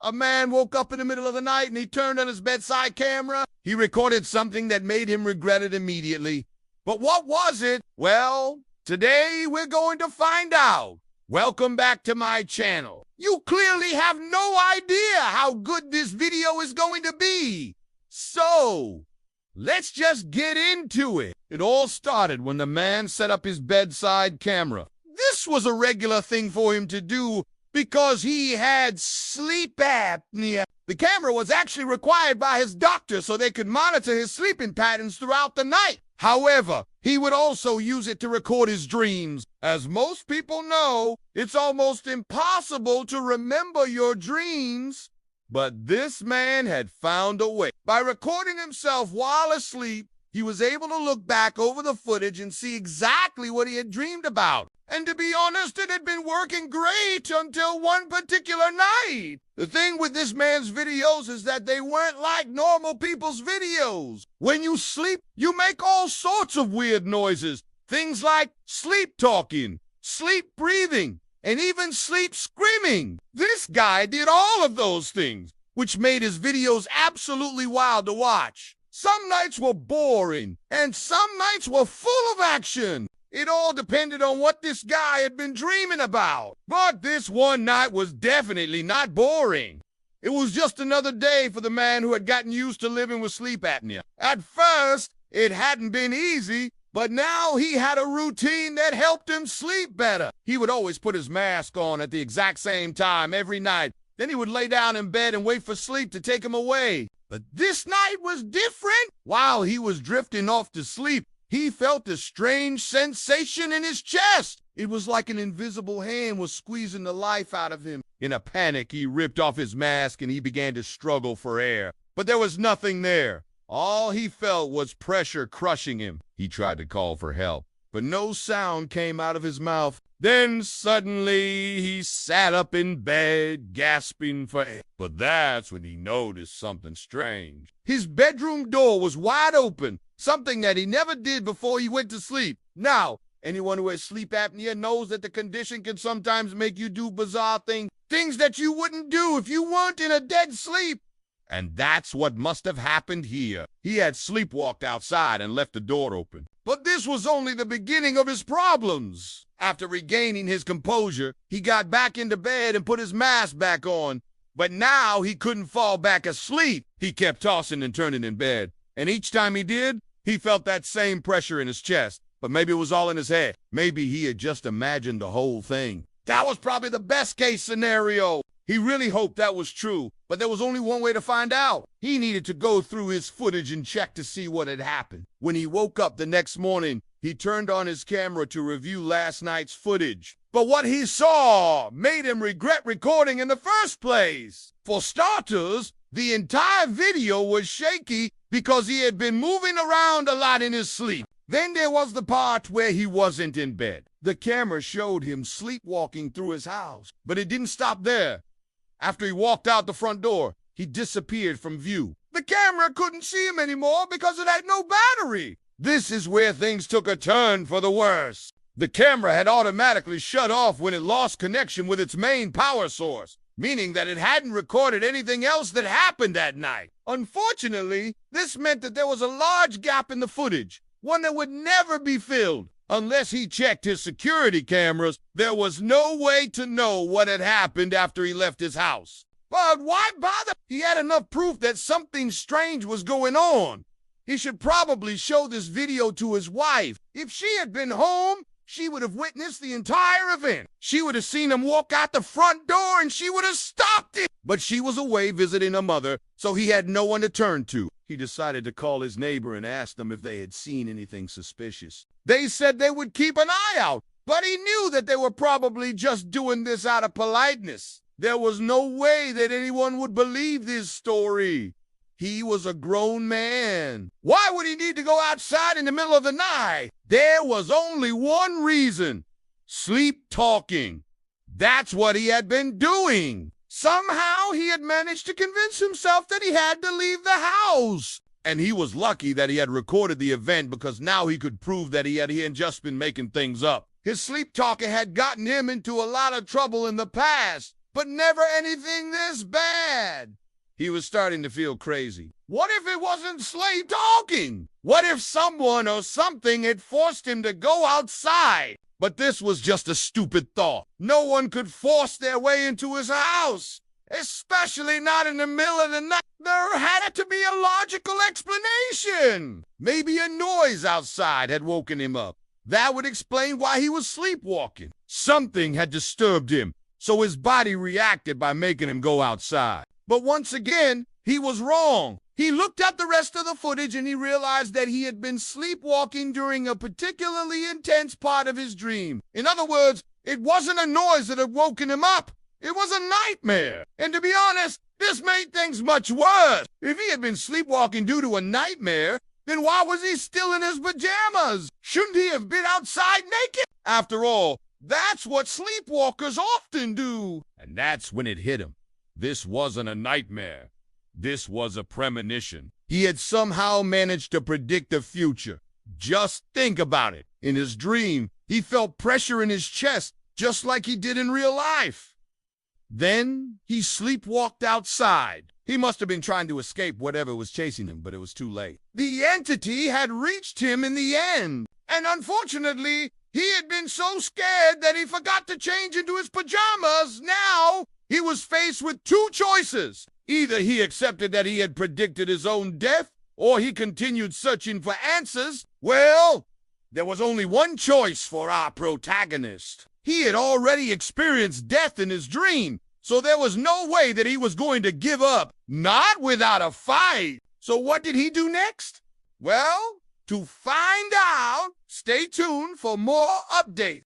A man woke up in the middle of the night and he turned on his bedside camera. He recorded something that made him regret it immediately. But what was it? Well, today we're going to find out. Welcome back to my channel. You clearly have no idea how good this video is going to be. So, let's just get into it. It all started when the man set up his bedside camera. This was a regular thing for him to do because he had sleep apnea. The camera was actually required by his doctor so they could monitor his sleeping patterns throughout the night. However, he would also use it to record his dreams. As most people know, it's almost impossible to remember your dreams. But this man had found a way. By recording himself while asleep, he was able to look back over the footage and see exactly what he had dreamed about. And to be honest, it had been working great until one particular night. The thing with this man's videos is that they weren't like normal people's videos. When you sleep, you make all sorts of weird noises. Things like sleep talking, sleep breathing, and even sleep screaming. This guy did all of those things, which made his videos absolutely wild to watch. Some nights were boring, and some nights were full of action. It all depended on what this guy had been dreaming about. But this one night was definitely not boring. It was just another day for the man who had gotten used to living with sleep apnea. At first, it hadn't been easy, but now he had a routine that helped him sleep better. He would always put his mask on at the exact same time every night. Then he would lay down in bed and wait for sleep to take him away. But this night was different. While he was drifting off to sleep, he felt a strange sensation in his chest. It was like an invisible hand was squeezing the life out of him. In a panic, he ripped off his mask and he began to struggle for air. But there was nothing there. All he felt was pressure crushing him. He tried to call for help, but no sound came out of his mouth. Then suddenly he sat up in bed, gasping for air. But that's when he noticed something strange. His bedroom door was wide open, something that he never did before he went to sleep. Now, anyone who has sleep apnea knows that the condition can sometimes make you do bizarre things that you wouldn't do if you weren't in a dead sleep. And that's what must have happened here. He had sleepwalked outside and left the door open. But this was only the beginning of his problems. After regaining his composure, he got back into bed and put his mask back on. But now he couldn't fall back asleep. He kept tossing and turning in bed. And each time he did, he felt that same pressure in his chest. But maybe it was all in his head. Maybe he had just imagined the whole thing. That was probably the best case scenario. He really hoped that was true, but there was only one way to find out. He needed to go through his footage and check to see what had happened. When he woke up the next morning, he turned on his camera to review last night's footage. But what he saw made him regret recording in the first place. For starters, the entire video was shaky because he had been moving around a lot in his sleep. Then there was the part where he wasn't in bed. The camera showed him sleepwalking through his house, but it didn't stop there. After he walked out the front door, he disappeared from view. The camera couldn't see him anymore because it had no battery. This is where things took a turn for the worse. The camera had automatically shut off when it lost connection with its main power source, meaning that it hadn't recorded anything else that happened that night. Unfortunately, this meant that there was a large gap in the footage, one that would never be filled. Unless he checked his security cameras, there was no way to know what had happened after he left his house. But why bother? He had enough proof that something strange was going on. He should probably show this video to his wife. If she had been home, she would have witnessed the entire event. She would have seen him walk out the front door and she would have stopped it. But she was away visiting her mother, so he had no one to turn to. He decided to call his neighbor and ask them if they had seen anything suspicious. They said they would keep an eye out, but he knew that they were probably just doing this out of politeness. There was no way that anyone would believe this story. He was a grown man. Why would he need to go outside in the middle of the night? There was only one reason: sleep talking. That's what he had been doing. Somehow he had managed to convince himself that he had to leave the house. And he was lucky that he had recorded the event because now he could prove that he hadn't just been making things up. His sleep talking had gotten him into a lot of trouble in the past, but never anything this bad. He was starting to feel crazy. What if it wasn't Slade talking? What if someone or something had forced him to go outside? But this was just a stupid thought. No one could force their way into his house, especially not in the middle of the night. There had to be a logical explanation. Maybe a noise outside had woken him up. That would explain why he was sleepwalking. Something had disturbed him, so his body reacted by making him go outside. But once again, he was wrong. He looked at the rest of the footage and he realized that he had been sleepwalking during a particularly intense part of his dream. In other words, it wasn't a noise that had woken him up. It was a nightmare. And to be honest, this made things much worse. If he had been sleepwalking due to a nightmare, then why was he still in his pajamas? Shouldn't he have been outside naked? After all, that's what sleepwalkers often do. And that's when it hit him. This wasn't a nightmare. This was a premonition. He had somehow managed to predict the future. Just think about it. In his dream, he felt pressure in his chest, just like he did in real life. Then he sleepwalked outside. He must have been trying to escape whatever was chasing him, but it was too late. The entity had reached him in the end. And unfortunately, he had been so scared that he forgot to change into his pajamas. Now, he was faced with two choices. Either he accepted that he had predicted his own death, or he continued searching for answers. Well, there was only one choice for our protagonist. He had already experienced death in his dream, so there was no way that he was going to give up, not without a fight. So what did he do next? Well, to find out, stay tuned for more updates.